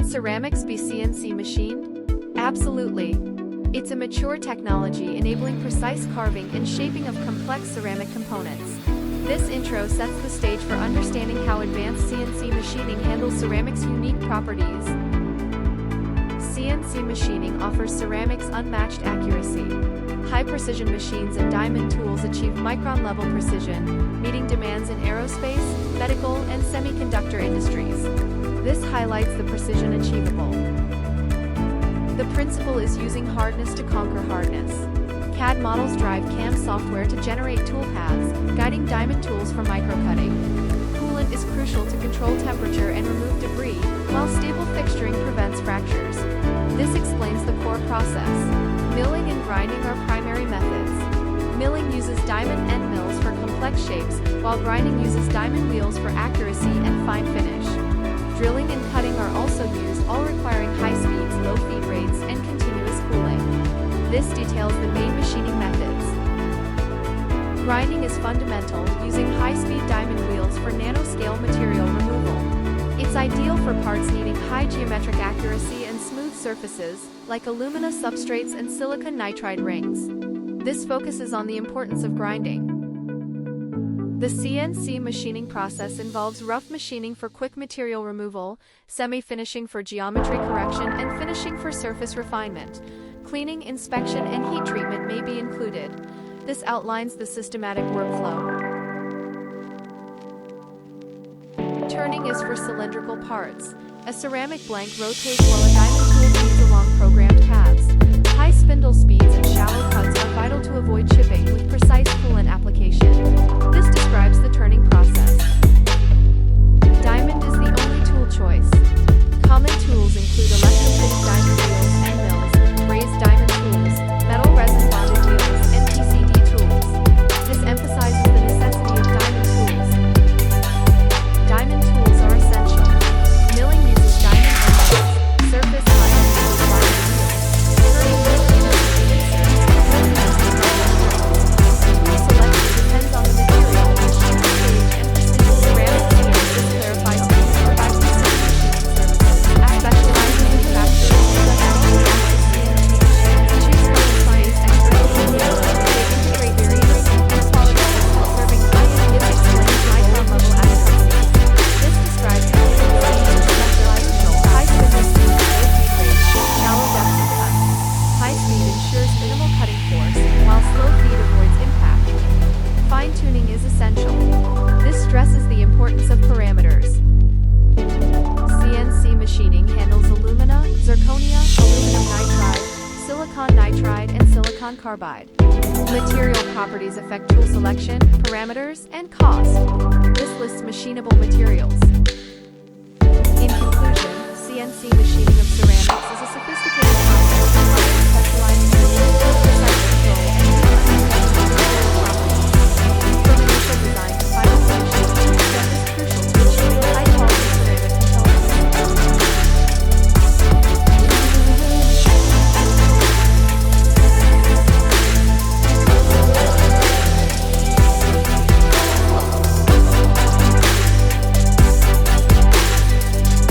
Can ceramics be CNC machined? Absolutely. It's a mature technology enabling precise carving and shaping of complex ceramic components. This intro sets the stage for understanding how advanced CNC machining handles ceramics' unique properties. CNC machining offers ceramics unmatched accuracy. High-precision machines and diamond tools achieve micron-level precision, meeting demands in aerospace, medical, and semiconductor industries. This highlights the precision achievable. The principle is using hardness to conquer hardness. CAD models drive CAM software to generate tool paths, guiding diamond tools for microcutting. Coolant is crucial to control temperature and remove debris, while stable fixturing prevents fractures. This explains the core process. Milling and grinding are primary methods. Milling uses diamond end mills for complex shapes, while grinding uses diamond wheels for accuracy and fine finish. Drilling and cutting are also used, all requiring high speeds, low feed rates, and continuous cooling. This details the main machining methods. Grinding is fundamental, using high-speed diamond wheels for nanoscale material removal. It's ideal for parts needing high geometric accuracy and smooth surfaces, like alumina substrates and silicon nitride rings. This focuses on the importance of grinding. The CNC machining process involves rough machining for quick material removal, semi-finishing for geometry correction, and finishing for surface refinement. Cleaning, inspection, and heat treatment may be included. This outlines the systematic workflow. Turning is for cylindrical parts. A ceramic blank rotates while a diamond tool feeds along programmed paths. High spindle speeds and shallow cuts are vital to avoid chipping with precise coolant application. This describes the turning process. Diamond is the only tool choice. Common tools include electroplated diamond wheels and mills, brazed diamond tools, metal resin bonded wheels, and PCD tools. This emphasizes the necessity of diamond tools. Diamond tools are essential. Milling uses diamond end mills, surface grinding uses diamond wheels. Turning uses tool selection depends on the material, machine stage, and precision. Ceramic CNC clarifies things provides precision machining services. Specialized manufacturers such as CNC machines choose customized expertise. They integrate various and quality systems serving high-end and explains micron-level accuracy. This describes how CNC specialized mill, high spindle speed, low feed rate, shallow depths of cut. High speed ensures minimal cutting force, while slow feed avoids impact. Fine-tuning is essential. This stresses the importance of parameters. CNC machining handles alumina, zirconia, aluminum nitride, silicon nitride, and silicon carbide. Material properties affect tool selection, parameters, and cost. This lists machinable materials. In conclusion, CNC machining of ceramics is a sophisticated